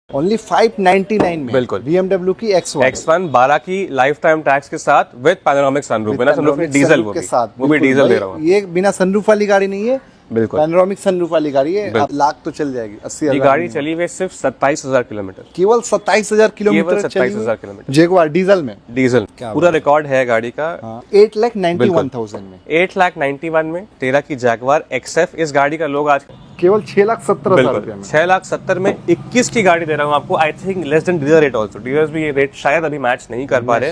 Only 599 में बिल्कुल BMW की X1 12 की लाइफ टाइम टैक्स के साथ विद पैनोरामिक सनरूफ, बिना सनरूफ में डीजल के साथ, वो भी डीजल दे रहा हूँ। ये बिना सनरूफ वाली गाड़ी नहीं है, बिल्कुल पैनोरामिक सनरूफ वाली गाड़ी है। अब लाख तो चल जाएगी, 80,000। ये गाड़ी चली हुई सिर्फ 27,000 किलोमीटर, केवल 27,000 किलोमीटर, 27,000 किलोमीटर जैगुआर डीजल में। डीजल पूरा रिकॉर्ड है गाड़ी का। 8,91,000 में, 8,91,000 में 13 की जैगुआर XF। इस गाड़ी का लोग आज केवल 6,70,000 रुपए में, 6,70,000 में 21 की गाड़ी दे रहा हूँ आपको। I think less than dealer rate also. Dealers भी ये रेट शायद अभी मैच नहीं कर पा रहे।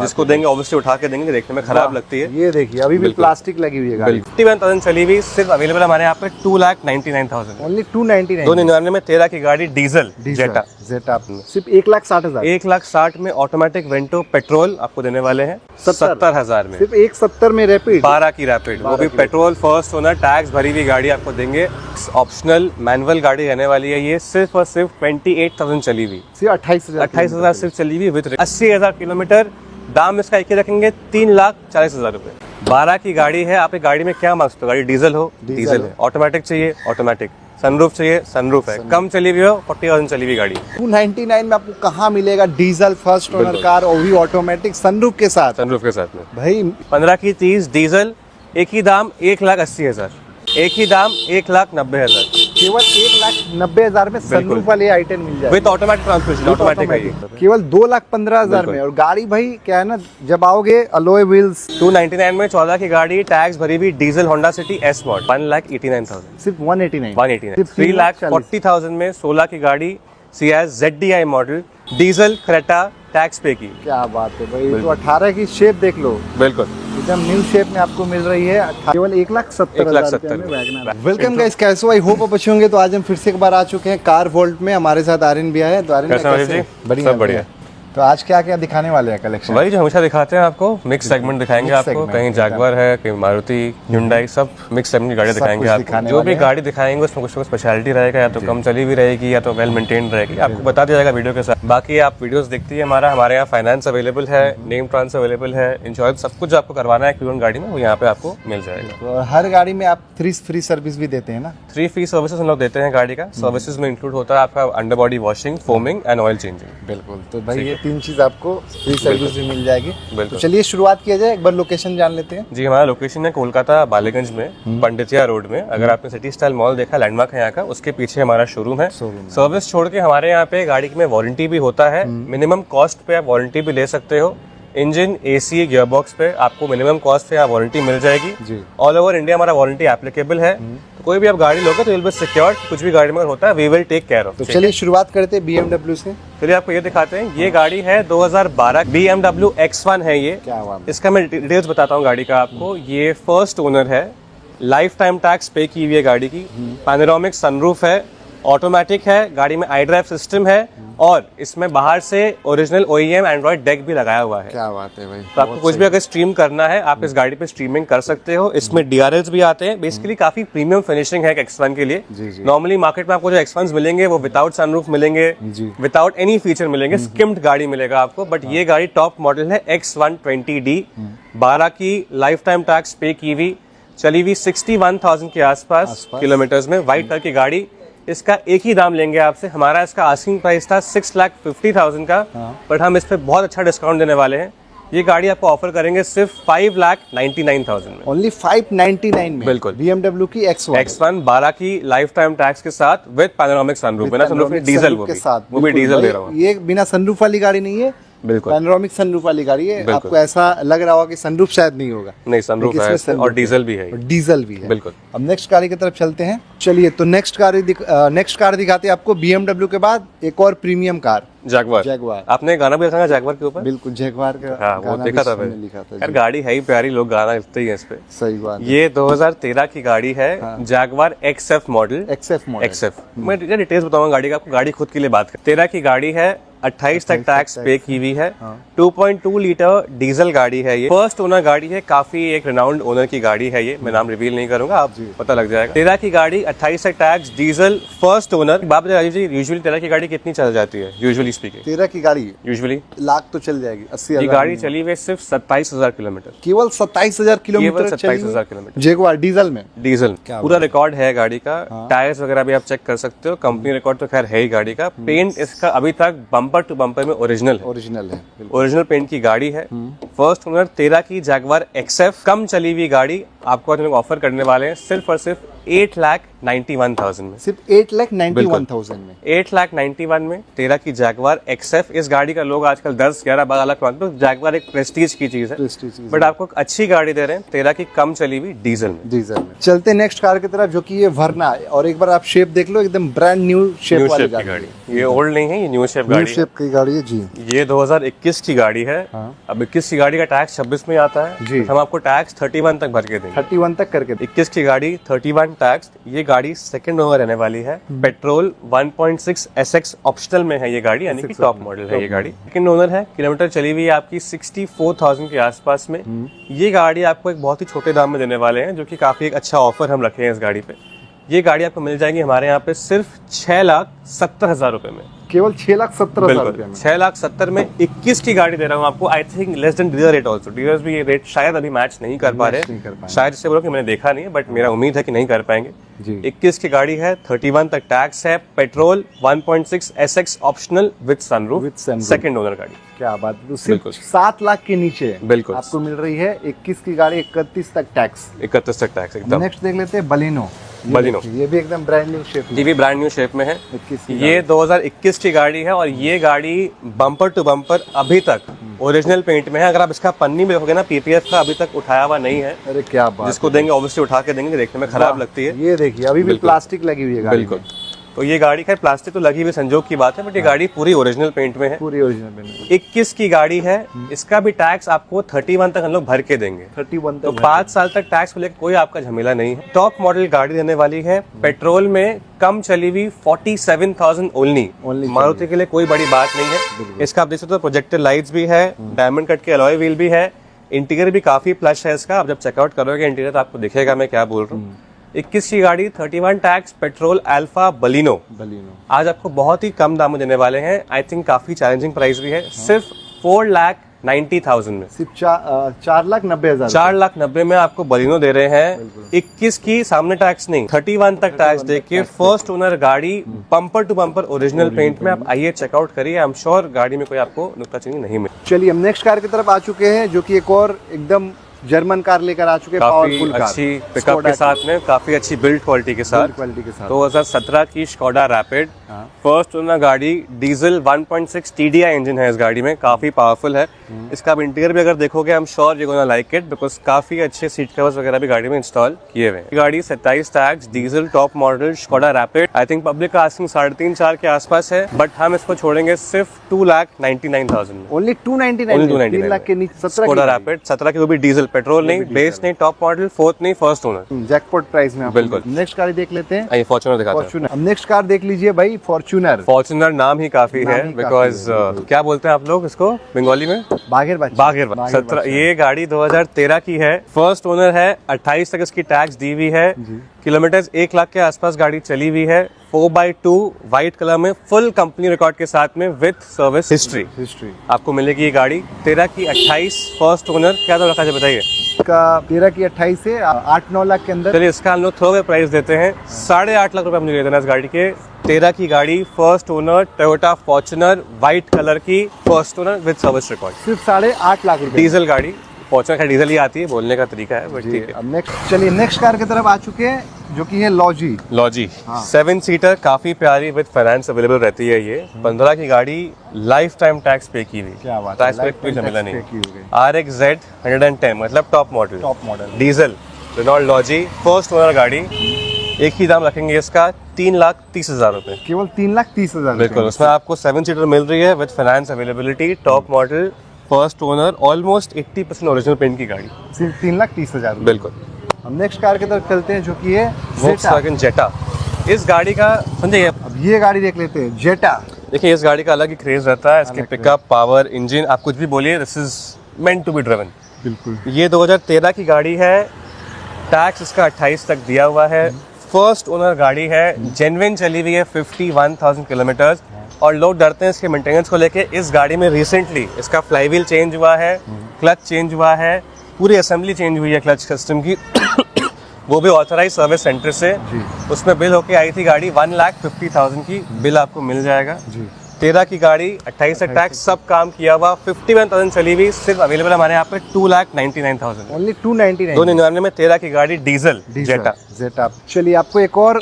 जिसको देंगे ऑब्वियसली उठा के देंगे, देखने में खराब लगती है। ये देखिए अभी भी प्लास्टिक लगी हुई है गाड़ी। 51,000 चली हुई, सिर्फ अवेलेबल हमारे यहाँ पे 2,99,000। ओनली 299 299 में 13 की गाड़ी डीजल जेटा सिर्फ 1,60,000। 1,60,000 में ऑटोमेटिक वेंटो पेट्रोल आपको देने वाले हैं 70,000 में। सिर्फ 1,70,000 में रैपिड 12 की रैपिड, वो भी पेट्रोल फर्स्ट ओनर, टैक्स भरी हुई गाड़ी आपको देंगे। ऑप्शनल मैनुअल गाड़ी रहने वाली है ये। सिर्फ और सिर्फ 28,000 चली हुई, सिर्फ 28,000 सिर्फ चली हुई विद 80,000 किलोमीटर। दाम इसका एक ही रखेंगे 3,40,000 रुपए। 12 की गाड़ी है। आपकी गाड़ी में क्या मकसद हो? गाड़ी डीजल हो, डीजल है। ऑटोमेटिक चाहिए, ऑटोमेटिक। सनरूफ चाहिए, सनरूफ है। कम चली हुई हो, 40,000 चली हुई गाड़ी। 299 में आपको कहाँ मिलेगा डीजल फर्स्ट ओनर कार, और भी ऑटोमेटिक सनरूफ के साथ। सनरूफ के साथ में भाई 15 की 30 डीजल, एक ही दाम 1,80,000, एक ही दाम 1,90,000। केवल 1,90,000 में सनरूफ वाली आइटम मिल जाए विद ऑटोमेटिक ट्रांसमिशन, ऑटोमेटिक है ये। केवल 2,15,000 में। और गाड़ी भाई क्या है ना, जब आओगे अलॉय व्हील्स। 299 में 14 की गाड़ी, टैक्स भरी हुई, diesel Honda city S model 1,89,000, सिर्फ 189 3,40,000 में 16 की गाड़ी Ciaz ZDI model diesel Creta, tax पे की। क्या बात है भाई। तो 18 की शेप देख लो, बिल्कुल एकदम न्यू शेप में आपको मिल रही है। केवल 1,70,000 में वैगनर। वेलकम गाइस, कैसे हो? आई होप अच्छे होंगे। तो आज हम फिर से एक बार आ चुके हैं कार वॉल्ट में। हमारे साथ आर्यन भी आए। तो आर्यन बढ़िया, सब बढ़िया। तो आज क्या क्या दिखाने वाले हैं कलेक्शन? वही जो हमेशा दिखाते हैं आपको, मिक्स सेगमेंट दिखाएंगे आपको। कहीं जैगुआर है, कहीं मारुति, ह्युंडई, सब मिक्स सेगमेंट की गाड़ी दिखाएंगे आपको। जो भी गाड़ी दिखाएंगे उसमें कुछ ना कुछ स्पेशलिटी रहेगा, या तो कम चली हुई रहेगी या तो वेल मेंटेन रहेगी। आपको बता दिया जाएगा वीडियो के साथ। बाकी आप वीडियोस देखती है हमारे यहाँ फाइनेंस अवेलेबल है, नेम ट्रांसफर अवेलेबल है, इंश्योरेंस, सब कुछ जो आपको करवाना है क्यून गाड़ी में वो यहाँ पे आपको मिल जाएगा। तो हर गाड़ी में आप फ्री सर्विस भी देते हैं ना? 3 फ्री सर्विसेज हम लोग देते हैं गाड़ी का। सर्विसेज में इंक्लूड होता है आपका under body washing, foaming and oil changing. बिल्कुल। तो भाई ये 3 चीज आपको फ्री सर्विस भी मिल जाएगी। बिल्कुल। तो चलिए शुरुआत किया जाए, एक बार लोकेशन जान लेते हैं। जी, हमारा लोकेशन है कोलकाता बालीगंज में, पंडितिया रोड में। अगर आपने सिटी स्टाइल मॉल देखा, लैंडमार्क है यहाँ का, उसके पीछे हमारा शोरूम है। सर्विस छोड़ के हमारे यहाँ पे गाड़ी में वारंटी भी होता है। मिनिमम कॉस्ट पे आप वारंटी भी ले सकते हो। इंजन, AC, गियर बॉक्स पे आपको मिनिमम कॉस्ट पे वारंटी मिल जाएगी। ऑल ओवर इंडिया हमारा वारंटी एप्लीकेबल है। तो कोई भी आप गाड़ी लोगे तो विल बी सिक्योर्ड। कुछ भी गाड़ी में होता है, we will take care of. तो चलिए शुरुआत करते हैं BMW से। चलिए आपको ये दिखाते हैं। ये गाड़ी है 2012 BMW X1 है ये। क्या बात। इसका मैं डिटेल्स बताता हूँ गाड़ी का आपको। ये फर्स्ट ओनर है, लाइफ टाइम टैक्स पे की हुई है गाड़ी की, पैनोरामिक सनरूफ है, ऑटोमेटिक है, गाड़ी में आई ड्राइव सिस्टम है, और इसमें बाहर से ओरिजिनल OEM एंड्रॉइड डेक भी लगाया हुआ है। क्या बात है भाई। तो आपको कुछ भी अगर स्ट्रीम करना है, आप इस गाड़ी पे स्ट्रीमिंग कर सकते हो। इसमें DRLs भी आते हैं। बेसिकली काफी प्रीमियम फिनिशिंग है X1 के लिए। नॉर्मली मार्केट में आपको जो X1s मिलेंगे वो विदाउट सनरूफ मिलेंगे, विदाउट एनी फीचर मिलेंगे, स्किम्ड गाड़ी मिलेगा आपको। बट ये गाड़ी टॉप मॉडल है X120D, 12 की लाइफ टाइम टैक्स पे की हुई, चली हुई 61,000 के आसपास किलोमीटर्स में, व्हाइट कलर की गाड़ी। इसका एक ही दाम लेंगे आपसे। हमारा इसका आस्किंग प्राइस था 6,50,000 का, बट हम इस पे बहुत अच्छा डिस्काउंट देने वाले हैं। ये गाड़ी आपको ऑफर करेंगे सिर्फ 5,99,000 में। ओनली 599 में। बिल्कुल। BMW की X1 12 की लाइफ टाइम टैक्स के साथ विद पैनोरामिक सनरूफ, बिना सनरूफ में डीजल, वो भी डीजल दे रहा हूँ। ये बिना सनरूफ वाली गाड़ी नहीं है, बिल्कुल पैनोरामिक सनरूफ वाली गाड़ी है। आपको ऐसा लग रहा होगा कि सनरूफ शायद नहीं होगा। नहीं, सनरूफ है और डीजल भी है। डीजल भी है, बिल्कुल। अब नेक्स्ट गाड़ी की तरफ चलते हैं। चलिए, तो नेक्स्ट कार दिखाते हैं आपको। BMW के बाद एक और प्रीमियम कार, जैगुआर। आपने गाना भी देखा जैगुआर के ऊपर? बिल्कुल, जैगुआर का। हाँ, वो देखा था मैंने, लिखा था। यार गाड़ी है ही प्यारी, लोग गाना लिखते ही हैं इस पे। सही बात। ये 2013 की गाड़ी है, जैगुआर XF मॉडल। XF मैं डिटेल्स बताऊंगा गाड़ी का आपको। गाड़ी खुद के लिए बात कर, 13 की गाड़ी है, 28 तक टैक्स पे की हुई है। 2.2 लीटर डीजल गाड़ी है ये, फर्स्ट ओनर गाड़ी है, काफी एक रिनाउंड ओनर की गाड़ी है ये, मैं नाम रिवील नहीं करूंगा, आप पता लग जाएगा। तेरा की गाड़ी 28 तक टैक्स, डीजल, फर्स्ट ओनर। बाप राजीव जी, यूजुअली तेरा की गाड़ी कितनी चल जाती है यूजुअली स्पीकिंग? तेरा की गाड़ी यूजुअली लाख तो चल जाएगी, 80,000। ये गाड़ी चली हुई सिर्फ 27,000 किलोमीटर, केवल 27,000 किलोमीटर, 27,000 किलोमीटर जैगुआर डीजल में। डीजल पूरा रिकॉर्ड है गाड़ी का। टायर्स वगैरह भी आप चेक कर सकते हो, कंपनी रिकॉर्ड तो खैर है ही गाड़ी का। पेंट इसका अभी तक बम्पर टू बम्पर में ओरिजिनल है, ओरिजिनल पेंट की गाड़ी है। फर्स्ट ओनर तेरा की जैगवार XF, कम चली हुई गाड़ी आपको आज हम लोग ऑफर करने वाले हैं सिर्फ और सिर्फ 8,91,000 में, सिर्फ 8,91,000 में। 8,91,000 में तेरा की जैगवार XF। इस गाड़ी का लोग आजकल 10, 11, 12 लाख मांगते हैं। जैगवार एक प्रेस्टीज की चीज है, बट आपको अच्छी गाड़ी दे रहे हैं तेरा की कम चली हुई डीजल में। चलते नेक्स्ट कार की तरफ, जो कि ये वर्ना है, और एक बार आप शेप देख लो, एकदम ब्रांड न्यू शेप वाली गाड़ी। ये ओल्ड नहीं है, ये न्यू शेप गाड़ी है। की गाड़ी है जी। ये 2021 की गाड़ी है। अब 21 की गाड़ी का टैक्स 26 में आता है जी। हम आपको टैक्स 31 तक भर के देंगे, 31 तक करके। 21 की गाड़ी 31 टैक्स। ये गाड़ी सेकंड ओनर रहने वाली है, पेट्रोल 1.6 SX ऑप्शनल में है ये गाड़ी, यानी कि टॉप मॉडल है ये गाड़ी। सेकंड ओनर है, किलोमीटर चली हुई है आपकी 64,000 के आसपास में। ये गाड़ी आपको एक बहुत ही छोटे दाम में देने वाले हैं, जो कि काफी एक अच्छा ऑफर हम रखे हैं इस गाड़ी पे। ये गाड़ी आपको मिल जाएगी हमारे यहाँ पे सिर्फ 6,70,000 रुपए में, केवल 6,70,000 रुपए में। 6,70,000 में 21 की गाड़ी दे रहा हूँ आपको। I think less than dealer rate also. Dealers भी ये रेट शायद अभी मैच नहीं कर पा रहे, शायद इससे बोलो कि मैंने देखा नहीं है, बट मेरा उम्मीद है कि नहीं कर पाएंगे जी। 21 की गाड़ी है, 31 तक टैक्स है, petrol 1.6 SX optional with sunroof, second owner गाड़ी। क्या बात है, तो सिर्फ 7 लाख के नीचे बिल्कुल आपको मिल रही है। 21 की गाड़ी, 31 तक टैक्स, 31 तक टैक्स एकदम। नेक्स्ट देख लेते हैं बलिनो। ये भी एकदम ब्रांड न्यू शेप, ये भी ब्रांड न्यू शेप में है। ये 2021 की गाड़ी है, और ये गाड़ी बम्पर टू बम्पर अभी तक ओरिजिनल पेंट में है। अगर आप इसका पन्नी में देखोगे ना, PPF का अभी तक उठाया हुआ नहीं है। अरे क्या बात, जिसको देंगे ऑब्वियसली उठा के देंगे, देखने में खराब लगती है। ये देखिए अभी भी प्लास्टिक लगी हुई है गाड़ी। बिल्कुल, तो ये गाड़ी खैर प्लास्टिक तो लगी हुई संजोग की बात है, बट ये गाड़ी पूरी ओरिजिनल पेंट में है, पूरी ओरिजिनल पेंट। 21 की गाड़ी है, इसका भी टैक्स आपको 31 तक हम लोग भर के देंगे। 31 तो 5 साल तक टैक्स को लेकर कोई आपका झमेला नहीं है। टॉप मॉडल गाड़ी देने वाली है, पेट्रोल में कम चली हुई 47,000 ओनली। मारुति के लिए कोई बड़ी बात नहीं है। इसका आप देख सकते हो, प्रोजेक्टर लाइट्स भी है, डायमंड कट के अलॉय व्हील भी है, इंटीरियर भी काफी प्लस है इसका। आप जब चेकआउट करोगे इंटीरियर तो आपको दिखेगा मैं क्या बोल रहा हूँ। 21 की गाड़ी, 31 टैक्स, पेट्रोल, अल्फा बलिनो। आज आपको बहुत ही कम दाम में देने वाले हैं। आई थिंक काफी चैलेंजिंग प्राइस भी है, सिर्फ 4,90,000 में, सिर्फ 4,90,000। 4,90,000 में आपको बलिनो दे रहे हैं। 21 की सामने टैक्स नहीं, 31 तक टैक्स देके फर्स्ट ओनर गाड़ी, bumper to bumper original paint में। आप आइए चेकआउट करिए, आई एम श्योर गाड़ी में कोई आपको नुक्ताचीनी नहीं मिले। चलिए हम नेक्स्ट कार की तरफ आ चुके हैं, जो कि एक और एकदम जर्मन कार लेकर आ चुके हैं, पावरफुल कार, अच्छी पिकअप के साथ में, काफी अच्छी बिल्ड क्वालिटी के साथ। 2017 की स्कोडा रैपिड, फर्स्ट ओनर गाड़ी, डीजल 1.6 TDI इंजन है इस गाड़ी में, काफी पावरफुल है। इसका अब इंटीरियर भी अगर देखोगे, I am sure you gonna like it, because काफी अच्छे सीट कवर्स वगैरह भी गाड़ी में इंस्टॉल किए हुए हैं। गाड़ी 27 tax, diesel, top model, Skoda rapid. I think public asking 3.5-4 के आसपास है, बट हम इसको छोड़ेंगे सिर्फ 2,99,000 में। ओनली 299, 3 लाख के नीचे। स्कोडा रैपिड 17 की, वो भी डीजल, पेट्रोल नहीं, बेस नहीं, टॉप मॉडल, फोर्थ नहीं, फर्स्ट ओनर, जैकपॉट प्राइस में। बिल्कुल। नेक्स्ट कार देख लेते हैं, फॉर्च्यूनर दिखाते हैं। अब नेक्स्ट कार देख लीजिए भाई, फॉर्च्यूनर। फॉर्च्यूनर नाम ही काफी है, बिकॉज क्या बोलते हैं आप लोग इसको बंगाली में? बागेर। 17, ये गाड़ी 2013 की है, फर्स्ट ओनर है, 28 तक इसकी टैक्स दी हुई है, किलोमीटर 1 लाख के आसपास गाड़ी चली हुई है, 4x2 व्हाइट कलर में, फुल कंपनी रिकॉर्ड के साथ में, विद सर्विस हिस्ट्री आपको मिलेगी ये गाड़ी। 13 की 28, फर्स्ट ओनर। क्या तो रखा है बताइए? इसका 13 की 28 से 8-9 लाख के अंदर। चलिए इसका हम लोग थ्रो अवे प्राइस देते हैं, 8.5 लाख रुपए मुझे देना इस गाड़ी के। 13 की गाड़ी, first owner, Toyota Fortuner, white colour की, first owner with service record, सिर्फ 8.5 लाख रुपए। डीजल गाड़ी, फॉर्च्यूनर का डीजल ही आती है, बोलने का तरीका है, बट ठीक है। अब नेक्स्ट, चलिए नेक्स्ट कार की तरफ आ चुके हैं, जो कि है लॉजी। 7 सीटर, काफी प्यारी, विद फाइनेंस अवेलेबल रहती है ये। 15 की गाड़ी, लाइफ टाइम टैक्स पे की हुई, टैक्स पे कोई झमेला नहीं। RXZ 110 मतलब top model, diesel, Renault Lodgy, first owner गाड़ी। एक ही दाम रखेंगे इसका, 3,30,000 रुपए, केवल 3,30,000। बिल्कुल, उसमें आपको 7 सीटर मिल रही है with finance availability, top model, first owner, almost 80% original paint की गाड़ी, सिर्फ 3,30,000। बिल्कुल। हम नेक्स्ट कार की तरफ चलते हैं, जो कि है वोक्सवैगन जेटा। इस गाड़ी का समझिए, अब ये गाड़ी देख लेते हैं, जेटा। देखिए इस गाड़ी का अलग ही क्रेज रहता है, इसके पिकअप, पावर, इंजन, आप कुछ भी बोलिए, this is meant to be driven. बिल्कुल। ये 2013 की गाड़ी है, टैक्स इसका 28 तक दिया हुआ है, फर्स्ट ओनर गाड़ी है, जेन्युइन चली हुई है 51,000 किलोमीटर। और लोग डरते हैं इसके मेंटेनेंस को लेके। इस गाड़ी में रिसेंटली इसका फ्लाईव्हील चेंज हुआ है, क्लच चेंज हुआ है, पूरी असेंबली चेंज हुई है क्लच सिस्टम की वो भी ऑथराइज सर्विस सेंटर से। उसमें बिल होके आई थी गाड़ी 1,50,000 की, बिल आपको मिल जाएगा। 13 की गाड़ी, 28 से टैक्स, सब काम किया हुआ, 51,000 चली हुई, सिर्फ अवेलेबल हमारे यहाँ पे 2,99,000। ओनली 299। 299 में 13 की गाड़ी डीजल जेटा। चलिए आपको एक और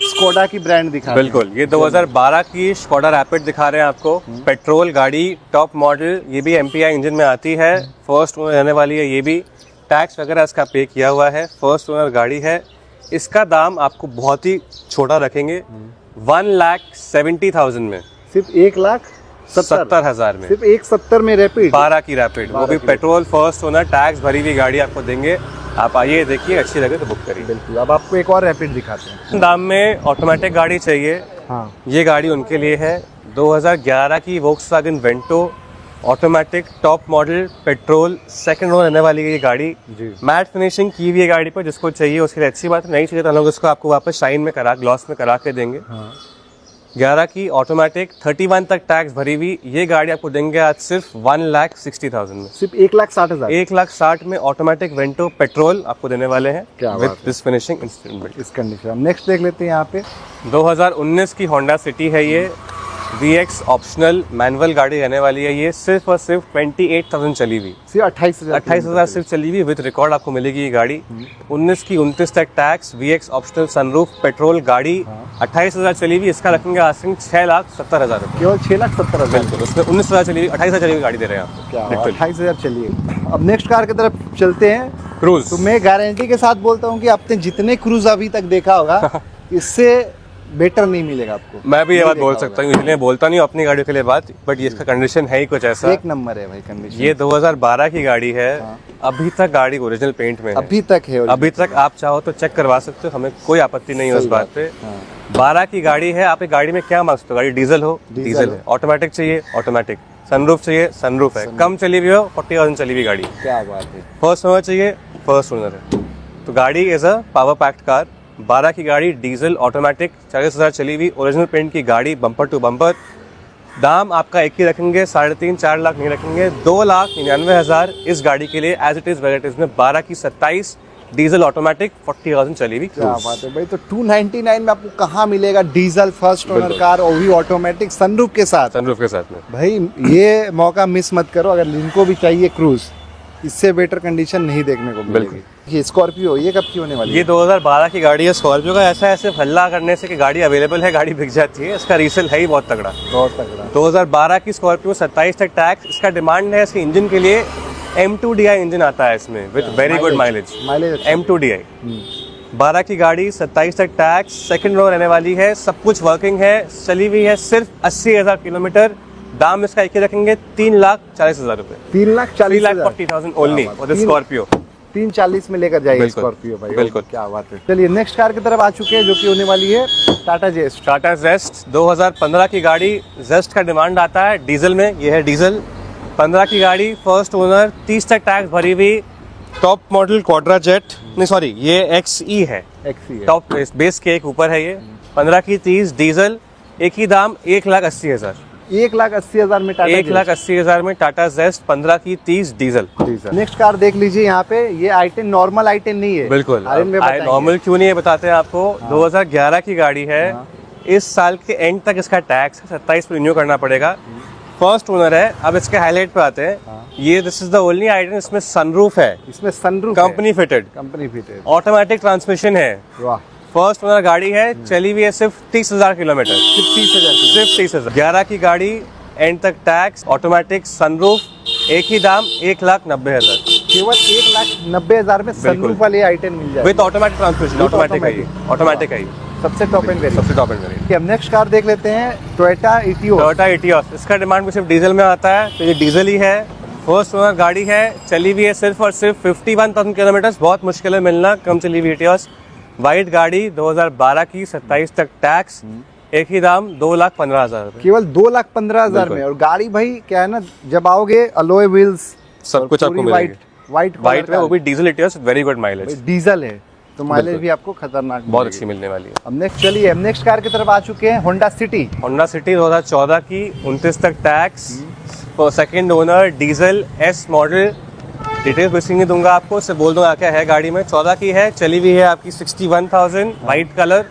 स्कोडा की ब्रांड दिखा। बिल्कुल, ये 2012 की स्कोडा रैपिड दिखा रहे हैं आपको। पेट्रोल गाड़ी, टॉप मॉडल, ये भी MPI इंजन में आती है, फर्स्ट ओनर रहने वाली है। ये भी टैक्स वगैरह इसका पे किया हुआ है, फर्स्ट ओनर गाड़ी है। इसका दाम आपको बहुत ही छोटा रखेंगे, 1,70,000 में, सिर्फ 1,70,000 में, सिर्फ 1,70 में रैपिड, 12 की रैपिड, वो भी पेट्रोल, फर्स्ट ओनर, टैक्स भरी हुई गाड़ी आपको देंगे। आप आइए, देखिए, अच्छी लगे तो बुक करिए। बिल्कुल। अब आपको एक और रैपिड दिखाते हैं। दाम में ऑटोमेटिक गाड़ी चाहिए, हाँ, ये गाड़ी उनके लिए है। 2011 की Volkswagen Vento, automatic, top model, petrol, second owner रहने वाली है ये गाड़ी। मैट फिनिशिंग की हुई है गाड़ी पर, जिसको चाहिए उसके लिए अच्छी बात है, नहीं चाहिए तो हम लोग उसको आपको वापस शाइन में करा, ग्लॉस में करा के देंगे। 11 की ऑटोमेटिक, 31 तक टैक्स भरी हुई, ये गाड़ी आपको देंगे आज सिर्फ 1,60,000 में, सिर्फ 1,60,000। 1,60,000 में ऑटोमेटिक वेंटो पेट्रोल आपको देने वाले हैं with this finishing instant build. इस कंडीशन। नेक्स्ट देख लेते हैं यहाँ पे 2019 की होंडा सिटी है ये, VX ऑप्शनल मैनुअल गाड़ी रहने वाली है। ये सिर्फ और सिर्फ 28,000 चली हुई, सिर्फ 28,000 सिर्फ चली हुई, विद रिकॉर्ड आपको मिलेगी ये गाड़ी। 19 की 29 तक tax, VX optional, sunroof, petrol गाड़ी, 28,000 चली हुई। इसका रखेंगे आसिंग 6,70,000 रुपये, केवल 6,70,000। बिल्कुल। उसमें 19,000 चली हुई, 28,000 चली हुई गाड़ी दे रहे हैं आपको। क्या 28,000 चलिए। अब नेक्स्ट कार की तरफ चलते हैं, क्रूज। तो मैं गारंटी के साथ बोलता हूँ कि आपने जितने क्रूज अभी तक देखा होगा इससे बेटर नहीं मिलेगा आपको। मैं भी ये बात बोल सकता हूँ, इसलिए बोलता नहीं अपनी गाड़ी के लिए बात, बट ये इसका कंडीशन है ही कुछ ऐसा, एक नंबर है भाई कंडीशन। ये 2012 की गाड़ी है, अभी तक गाड़ी ओरिजिनल पेंट में है, अभी तक है, अभी तक आप चाहो तो चेक करवा सकते हो, हमें कोई आपत्ति नहीं है उस बात पे। 12 की गाड़ी है, आप एक गाड़ी में क्या मांगते हो? गाड़ी डीजल हो, डीजल है, ऑटोमेटिक चाहिए, ऑटोमेटिक, सनरूफ चाहिए, सनरूफ है, कम चली हुई हो, 40,000 चली हुई गाड़ी, क्या बात है, फर्स्ट ओनर चाहिए, फर्स्ट ओनर है। तो गाड़ी is a power packed car. 12 की गाड़ी, डीजल, ऑटोमेटिक, 40,000 चली हुई, ओरिजिनल पेंट की गाड़ी, बम्पर टू बम्पर। दाम आपका एक ही रखेंगे, 3.5-4 लाख नहीं रखेंगे, 2,99,000 इस गाड़ी के लिए एज इट इज वेराइटीज में। 12 की 27, डीजल, ऑटोमेटिक, 40,000 चली हुई। क्या बात है भाई। तो 299 में आपको कहाँ मिलेगा डीजल फर्स्ट ओनर कार, और भी ऑटोमेटिक, सनरूफ के साथ। सनरूफ के साथ में भाई ये मौका मिस मत करो। अगर इनको भी चाहिए क्रूज, इससे बेटर कंडीशन नहीं देखने को मिलेगी। ये स्कॉर्पियो, ये कब की होने वाली है? ये 2012 की गाड़ी है स्कॉर्पियो का। ऐसा ऐसे हल्ला करने से कि गाड़ी अवेलेबल है, गाड़ी बिक जाती है, इसका रीसेल है ही बहुत तगड़ा, बहुत तगड़ा। 2012 की स्कॉर्पियो, 27 तक टैक्स। इसका डिमांड है इसके इंजन के लिए, M2DI इंजन आता है इसमें with very good mileage, M2DI। 12 की गाड़ी, 27 तक टैक्स, सेकंड रो रहने वाली है, सब कुछ वर्किंग है, चली हुई है सिर्फ 80,000 किलोमीटर। दाम इसका एक ही रखेंगे, 3,40,000 रुपए, 3,40,000 ओनली फॉर द स्कॉर्पियो। 340 में लेकर जाइए स्कॉर्पियो भाई, बिल्कुल। क्या बात है। चलिए नेक्स्ट कार की तरफ आ चुके हैं, जो कि होने वाली है टाटा जेस्ट। टाटा जेस्ट 2015 की गाड़ी, जेस्ट का डिमांड आता है डीजल में, ये है डीजल। 15 की गाड़ी, फर्स्ट ओनर, 30 तक टैक्स भरी हुई, टॉप मॉडल क्वाड्रा जेट, नहीं सॉरी ये XE है, टॉप बेस के एक ऊपर है ये। 15 की 30, डीजल, एक ही दाम, 1,80,000, 1,80,000 में टाटा 1,80,000 में टाटा जेस्ट, 15 की 30 डीजल। नेक्स्ट कार देख लीजिए यहाँ पे, ये i10 नॉर्मल i10 नहीं है, बिल्कुल। नॉर्मल क्यों नहीं है बताते हैं आपको। 2011 की गाड़ी है, इस साल के एंड तक इसका टैक्स 27 पे रिन्यू करना पड़ेगा, फर्स्ट ओनर है। अब इसके हाईलाइट पे आते हैं, ये this is the only i10 इसमें सनरूफ है, इसमें sunroof company fitted, automatic transmission है, वाह। फर्स्ट ओनर गाड़ी है, चली हुई है सिर्फ 30,000 किलोमीटर, सिर्फ 30,000। 11 की गाड़ी, एंड तक टैक्स, ऑटोमेटिक, सनरूफ, एक ही दाम, 1,90,000, केवल 1,90,000 में सनरूफ वाली i10 मिल जाए विद ऑटोमेटिक ट्रांसमिशन, ऑटोमेटिक है, ऑटोमेटिक है, सबसे टॉप एंड सबसे टॉप एंड वेरिएंट। हम नेक्स्ट कार देख लेते हैं, टोयोटा इटियोस। इसका डिमांड भी सिर्फ डीजल में आता है, तो ये डीजल ही है, फर्स्ट ओनर गाड़ी है, चली हुई है सिर्फ और सिर्फ 51,000 किलोमीटर, बहुत मुश्किल है मिलना कम चली हुई इटियोस। वाइट गाड़ी, 2012 की, 27 तक टैक्स, एक ही दाम 2,15,000 रुपए। केवल 2,15,000 में। और गाड़ी भाई क्या है ना, जब आओगे अलॉय व्हील्स सब कुछ आपको मिलेंगे व्हाइट में, वो भी diesel Etios, very good mileage. Diesel है तो माइलेज भी आपको खतरनाक बहुत अच्छी मिलने वाली है। अब नेक्स्ट चलिए, नेक्स्ट कार की तरफ आ चुके हैं, होंडा सिटी। होंडा सिटी 2014 की, 29 तक tax, second owner, diesel, S model. Detail कुछ नहीं दूंगा आपको, सिर्फ बोल दूंगा क्या है गाड़ी में। 14 की है, चली हुई है आपकी 61,000, व्हाइट कलर,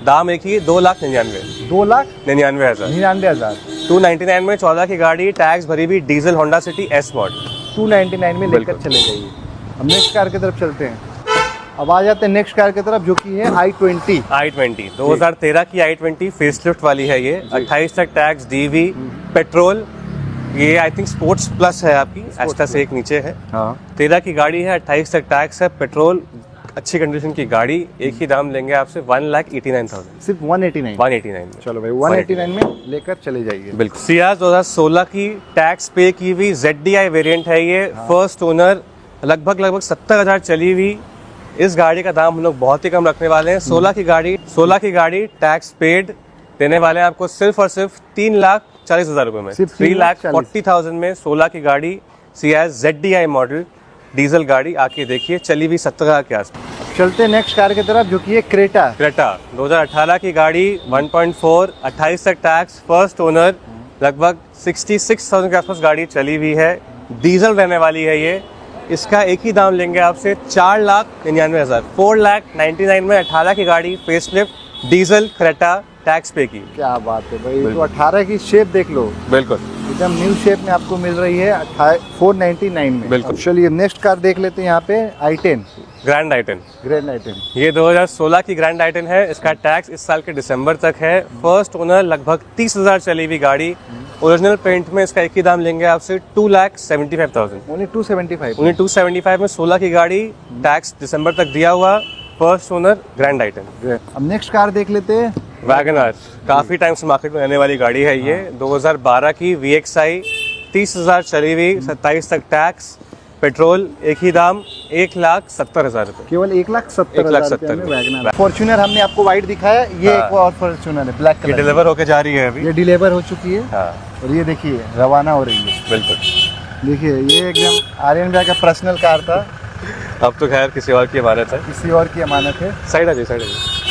दाम एक ही 2,99,000। 2,99,000 299 में 14 की गाड़ी, टैक्स भरी भी, diesel Honda city S model 299 में लेकर चले जाइए। अब नेक्स्ट कार की तरफ चलते हैं। अब आ जाते हैं नेक्स्ट कार की तरफ, जो कि है i20। 2013 की i20 फेसलिफ्ट वाली है ये, 28 तक टैक्स, डीवी, पेट्रोल। ये आई थिंक स्पोर्ट्स प्लस है आपकी, एक्स्ट्रा से एक नीचे है। 13 की गाड़ी है, 28 तक टैक्स है, पेट्रोल, अच्छी कंडीशन की गाड़ी। एक ही दाम लेंगे आपसे 1,89,000, सिर्फ 189 में। चलो भाई 189 में लेकर चले जाइए। बिल्कुल। सियाज 2016 की, टैक्स पे की हुई, ZDI वेरिएंट है ये, फर्स्ट ओनर, लगभग 70,000 चली हुई। इस गाड़ी का दाम हम लोग बहुत ही कम रखने वाले हैं। 16 की गाड़ी टैक्स पेड देने वाले हैं आपको सिर्फ और सिर्फ 3,40,000 रुपए में। 3,40,000 में 16 की गाड़ी, सियाज ZDI मॉडल, डीजल गाड़ी। आके देखिए, चली हुई 70,000 के आसपास। चलते हैं नेक्स्ट कार की तरफ, जो कि है क्रेटा। 2018 की गाड़ी, 1.4, 28 तक टैक्स, फर्स्ट ओनर, लगभग 66,000 के आसपास गाड़ी चली हुई है, डीजल रहने वाली है ये। इसका एक ही दाम लेंगे आपसे 4,99,000, 4,99,000 में 18 की गाड़ी, फेसलिफ्ट, डीजल, क्रेटा, टैक्स पे की। क्या बात है भाई, तो 18 की शेप देख लो, बिल्कुल एकदम न्यू शेप में आपको मिल रही है 499 में। बिल्कुल। चलिए नेक्स्ट कार देख लेते हैं यहाँ पे, i10, ग्रैंड i10। ये 2016 की ग्रैंड i10 है। इसका टैक्स इस साल के दिसंबर तक है, फर्स्ट ओनर, लगभग 30,000 चली हुई गाड़ी, ओरिजिनल पेंट में। इसका एक ही दाम लेंगे आपसे 2,75,000, ओनली 275 में 16 की गाड़ी, टैक्स दिसंबर तक दिया हुआ, फर्स्ट ओनर, ग्रैंड i10। अब नेक्स्ट कार देख लेते हैं, वैगनआर। काफी टाइम से मार्केट में रहने वाली गाड़ी है ये, 2012 की, VXI, 30,000 चली हुई, 27 तक टैक्स, पेट्रोल, एक ही दाम 1,70,000 रुपए। केवल 1,70,000 में वैगनआर। फॉर्च्यूनर हमने आपको व्हाइट दिखाया, ये एक और फॉर्च्यूनर है ब्लैक कलर। डिलीवर होके जा रही है अभी, ये डिलीवर हो चुकी है। हाँ। और ये देखिए रवाना हो रही है। बिल्कुल। देखिए ये एकदम आर्यन भाई का पर्सनल कार था, अब तो खैर किसी और की अमानत है। किसी और की अमानत है। साइड आ जाइए, साइड आ जाइए।